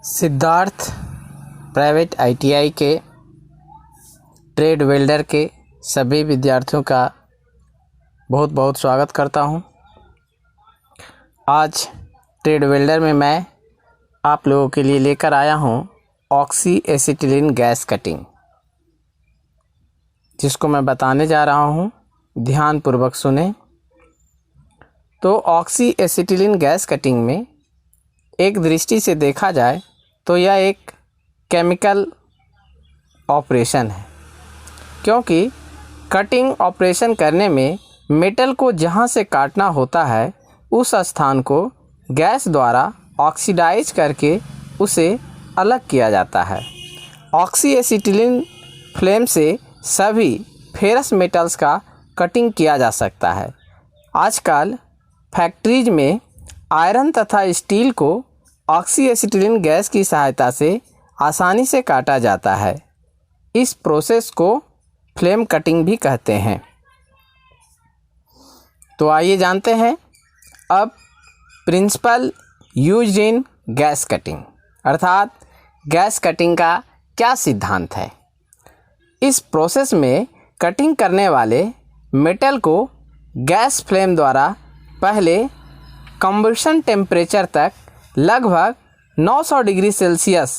Siddharth private ITI के trade welder के सभी विद्यार्थियों का बहुत बहुत स्वागत करता हूं। आज ट्रेड वेल्डर में मैं आप लोगों के लिए लेकर आया हूं ऑक्सी एसिटिलीन गैस कटिंग, जिसको मैं बताने जा रहा हूं। ध्यानपूर्वक सुने। तो ऑक्सी एसिटिलीन गैस कटिंग में एक दृष्टि से देखा जाए तो यह एक केमिकल ऑपरेशन है, क्योंकि कटिंग ऑपरेशन करने में मेटल को जहां से काटना होता है उस स्थान को गैस द्वारा ऑक्सीडाइज करके उसे अलग किया जाता है। ऑक्सी एसिटिलीन फ्लेम से सभी फेरस मेटल्स का कटिंग किया जा सकता है। आजकल फैक्ट्रीज में आयरन तथा स्टील को ऑक्सी एसिटिलीन गैस की सहायता से आसानी से काटा जाता है। इस प्रोसेस को फ्लेम कटिंग भी कहते हैं। तो आइए जानते हैं अब principle used in gas cutting, अर्थात गैस कटिंग का क्या सिद्धांत है। इस प्रोसेस में कटिंग करने वाले मेटल को गैस फ्लेम द्वारा पहले कंबशन टेम्परेचर तक लगभग 900 डिग्री सेल्सियस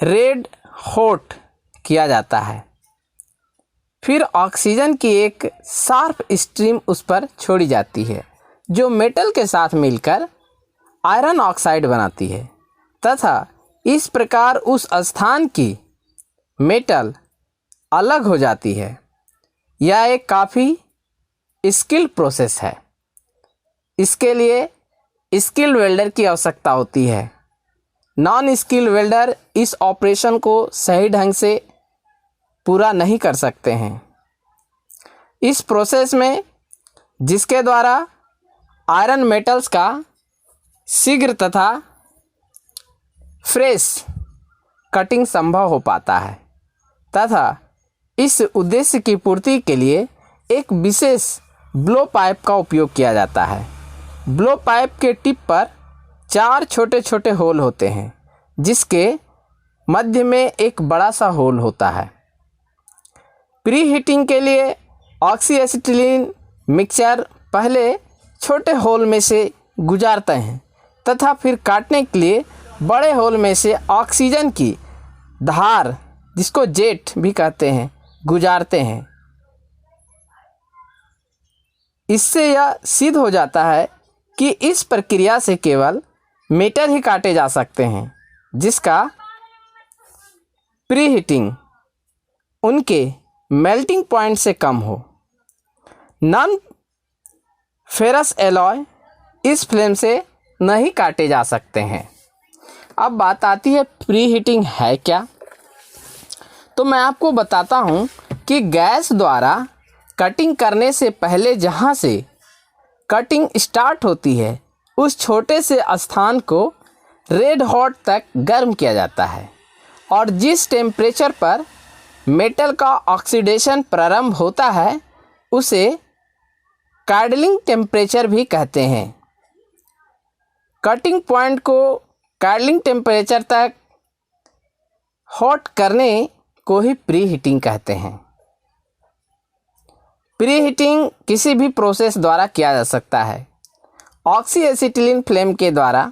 रेड हॉट किया जाता है। फिर ऑक्सीजन की एक शार्प स्ट्रीम उस पर छोड़ी जाती है, जो मेटल के साथ मिलकर आयरन ऑक्साइड बनाती है तथा इस प्रकार उस स्थान की मेटल अलग हो जाती है। यह एक काफ़ी स्किल्ड प्रोसेस है। इसके लिए स्किल्ड वेल्डर की आवश्यकता होती है। नॉन स्किल्ड वेल्डर इस ऑपरेशन को सही ढंग से पूरा नहीं कर सकते हैं। इस प्रोसेस में जिसके द्वारा आयरन मेटल्स का शीघ्र तथा फ्रेश कटिंग संभव हो पाता है तथा इस उद्देश्य की पूर्ति के लिए एक विशेष ब्लो पाइप का उपयोग किया जाता है। ब्लो पाइप के टिप पर 4 छोटे छोटे होल होते हैं, जिसके मध्य में एक बड़ा सा होल होता है। प्री हीटिंग के लिए ऑक्सी एसिटिलीन मिक्सचर पहले छोटे होल में से गुजारते हैं तथा फिर काटने के लिए बड़े होल में से ऑक्सीजन की धार, जिसको जेट भी कहते हैं, गुजारते हैं। इससे यह सिद्ध हो जाता है कि इस प्रक्रिया से केवल मेटल ही काटे जा सकते हैं, जिसका प्री हीटिंग उनके मेल्टिंग पॉइंट से कम हो। नॉन फेरस एलॉय इस फ्लेम से नहीं काटे जा सकते हैं। अब बात आती है प्री हीटिंग है क्या। तो मैं आपको बताता हूं कि गैस द्वारा कटिंग करने से पहले जहां से कटिंग स्टार्ट होती है उस छोटे से स्थान को रेड हॉट तक गर्म किया जाता है, और जिस टेम्परेचर पर मेटल का ऑक्सीडेशन प्रारंभ होता है उसे काइडलिंग टेम्परेचर भी कहते हैं। कटिंग पॉइंट को काइडलिंग टेम्परेचर तक हॉट करने को ही प्री हीटिंग कहते हैं। प्री हीटिंग किसी भी प्रोसेस द्वारा किया जा सकता है। ऑक्सी एसिटिलीन फ्लेम के द्वारा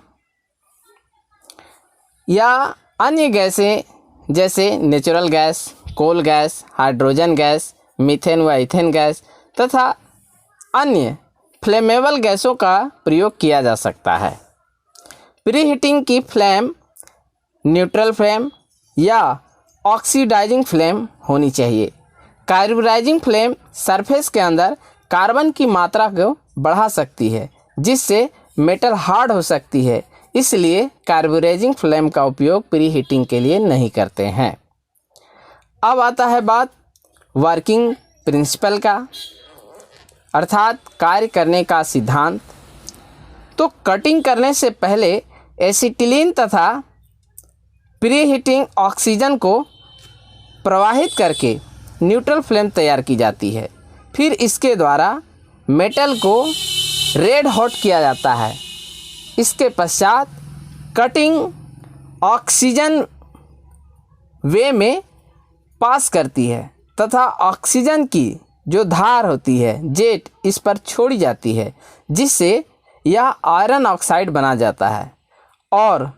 या अन्य गैसें जैसे natural gas, coal gas, hydrogen gas, methane व इथेन गैस तथा अन्य फ्लेमेबल गैसों का प्रयोग किया जा सकता है। प्री हीटिंग की फ्लेम न्यूट्रल फ्लेम या ऑक्सीडाइजिंग फ्लेम होनी चाहिए। कार्बोनाइजिंग फ्लेम सरफेस के अंदर कार्बन की मात्रा को बढ़ा सकती है, जिससे मेटल हार्ड हो सकती है। इसलिए कार्बोनाइजिंग फ्लेम का उपयोग प्री हीटिंग के लिए नहीं करते हैं। अब आता है बात वर्किंग प्रिंसिपल का, अर्थात कार्य करने का सिद्धांत। तो कटिंग करने से पहले एसिटिलीन तथा प्री हीटिंग ऑक्सीजन को प्रवाहित करके न्यूट्रल फ्लेम तैयार की जाती है। फिर इसके द्वारा मेटल को रेड हॉट किया जाता है। इसके पश्चात कटिंग ऑक्सीजन वे में पास करती है तथा ऑक्सीजन की जो धार होती है जेट इस पर छोड़ी जाती है, जिससे यह आयरन ऑक्साइड बना जाता है और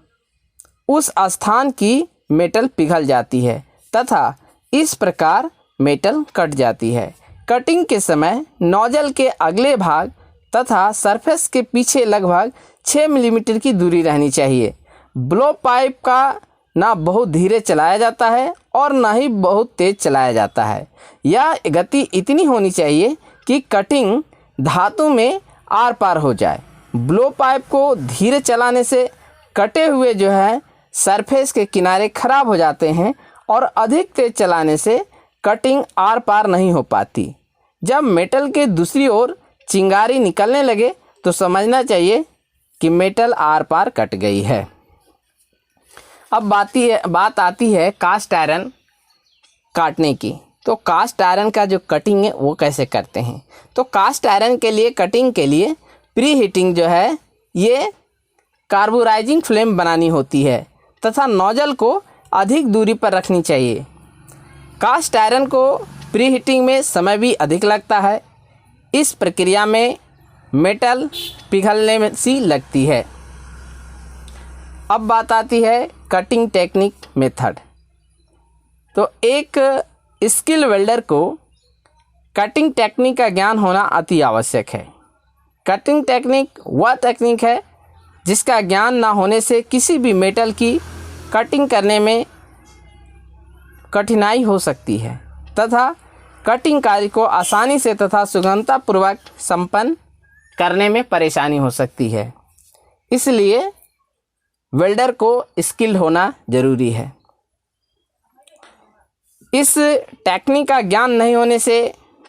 उस स्थान की मेटल पिघल जाती है तथा इस प्रकार मेटल कट जाती है। कटिंग के समय नोजल के अगले भाग तथा सरफेस के पीछे लगभग 6 मिलीमीटर की दूरी रहनी चाहिए। ब्लो पाइप का ना बहुत धीरे चलाया जाता है और ना ही बहुत तेज़ चलाया जाता है। यह गति इतनी होनी चाहिए कि कटिंग धातु में आर पार हो जाए। ब्लो पाइप को धीरे चलाने से कटे हुए जो है सरफेस के किनारे खराब हो जाते हैं और अधिक तेज़ चलाने से कटिंग आर पार नहीं हो पाती। जब मेटल के दूसरी ओर चिंगारी निकलने लगे तो समझना चाहिए कि मेटल आर पार कट गई है। अब बात आती है कास्ट आयरन काटने की। तो कास्ट आयरन का जो कटिंग है वो कैसे करते हैं। तो कास्ट आयरन के लिए कटिंग के लिए प्री हीटिंग जो है ये कार्बोराइजिंग फ्लेम बनानी होती है तथा नोजल को अधिक दूरी पर रखनी चाहिए। कास्ट आयरन को प्री हीटिंग में समय भी अधिक लगता है। इस प्रक्रिया में मेटल पिघलने में सी लगती है। अब बात आती है कटिंग टेक्निक मेथड। तो एक स्किल वेल्डर को कटिंग टेक्निक का ज्ञान होना अति आवश्यक है। कटिंग टेक्निक वह टेक्निक है जिसका ज्ञान ना होने से किसी भी मेटल की कटिंग करने में कठिनाई हो सकती है तथा कटिंग कार्य को आसानी से तथा सुगमतापूर्वक संपन्न करने में परेशानी हो सकती है। इसलिए वेल्डर को स्किल होना ज़रूरी है। इस टेक्निक का ज्ञान नहीं होने से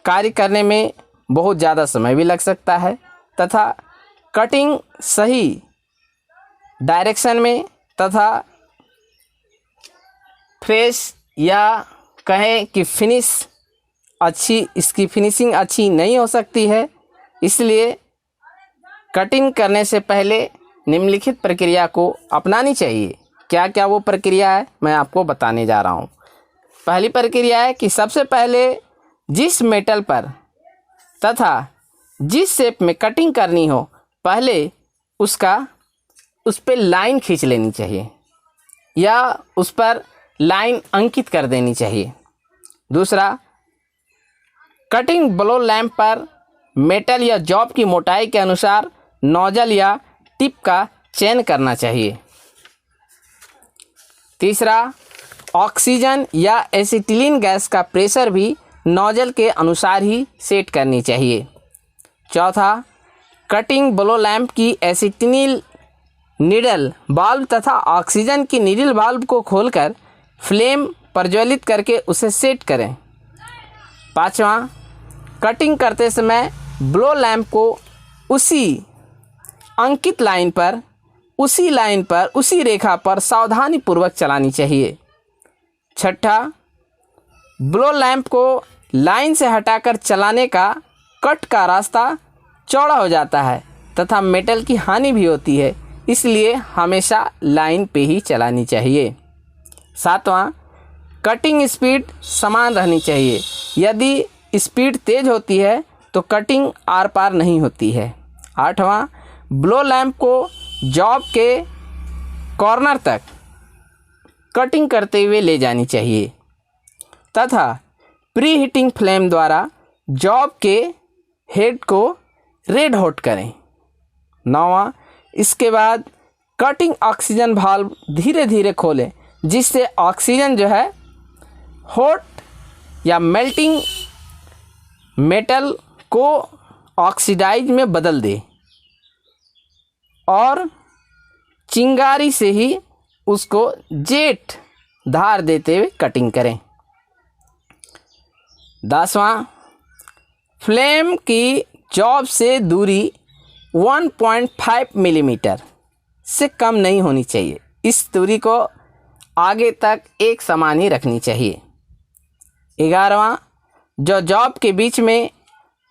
कार्य करने में बहुत ज़्यादा समय भी लग सकता है तथा कटिंग सही डायरेक्शन में तथा फ्रेश या कहें कि इसकी फिनिशिंग अच्छी नहीं हो सकती है। इसलिए कटिंग करने से पहले निम्नलिखित प्रक्रिया को अपनानी चाहिए। क्या क्या वो प्रक्रिया है मैं आपको बताने जा रहा हूँ। पहली प्रक्रिया है कि सबसे पहले जिस मेटल पर तथा जिस शेप में कटिंग करनी हो पहले उस पर लाइन खींच लेनी चाहिए या उस पर लाइन अंकित कर देनी चाहिए। दूसरा, कटिंग ब्लो लैंप पर मेटल या जॉब की मोटाई के अनुसार नोजल या टिप का चयन करना चाहिए। तीसरा, ऑक्सीजन या एसिटिलीन गैस का प्रेशर भी नोजल के अनुसार ही सेट करनी चाहिए। चौथा, कटिंग ब्लो लैंप की एसिटिलीन नीडल वाल्व तथा ऑक्सीजन की नीडल वाल्व को खोलकर फ्लेम प्रज्वलित करके उसे सेट करें। पाँचवा, कटिंग करते समय ब्लो लैंप को उसी अंकित लाइन पर उसी रेखा पर सावधानीपूर्वक चलानी चाहिए। छठा, ब्लो लैंप को लाइन से हटाकर चलाने का कट का रास्ता चौड़ा हो जाता है तथा मेटल की हानि भी होती है, इसलिए हमेशा लाइन पे ही चलानी चाहिए। सातवां, कटिंग स्पीड समान रहनी चाहिए। यदि स्पीड तेज होती है तो कटिंग आर पार नहीं होती है। आठवां, ब्लो लैंप को जॉब के कॉर्नर तक कटिंग करते हुए ले जानी चाहिए तथा प्री हीटिंग फ्लेम द्वारा जॉब के हेड को रेड हॉट करें। नौवां, इसके बाद कटिंग ऑक्सीजन वाल्व धीरे धीरे खोलें जिससे ऑक्सीजन जो है हॉट या मेल्टिंग मेटल को ऑक्सीडाइज में बदल दे और चिंगारी से ही उसको जेट धार देते हुए कटिंग करें। 10वां, फ्लेम की जॉब से दूरी 1.5 मिलीमीटर से कम नहीं होनी चाहिए। इस दूरी को आगे तक एक समान ही रखनी चाहिए। 11वां, जो जॉब के बीच में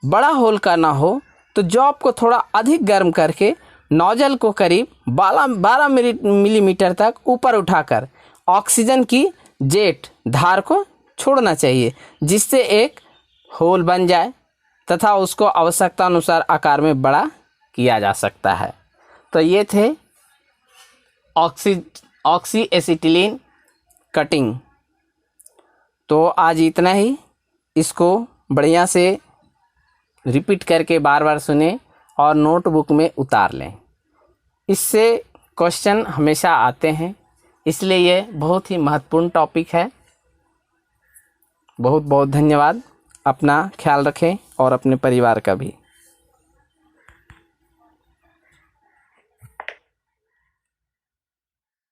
बड़ा होल करना हो तो जॉब को थोड़ा अधिक गर्म करके नोजल को करीब 12 मिलीमीटर तक ऊपर उठाकर ऑक्सीजन की जेट धार को छोड़ना चाहिए, जिससे एक होल बन जाए तथा उसको आवश्यकता अनुसार आकार में बड़ा किया जा सकता है। तो ये थे ऑक्सी एसिटिलीन कटिंग। तो आज इतना ही। इसको बढ़िया से रिपीट करके बार बार सुने और नोटबुक में उतार लें। इससे क्वेश्चन हमेशा आते हैं, इसलिए ये बहुत ही महत्वपूर्ण टॉपिक है। बहुत बहुत धन्यवाद। अपना ख्याल रखें और अपने परिवार का भी।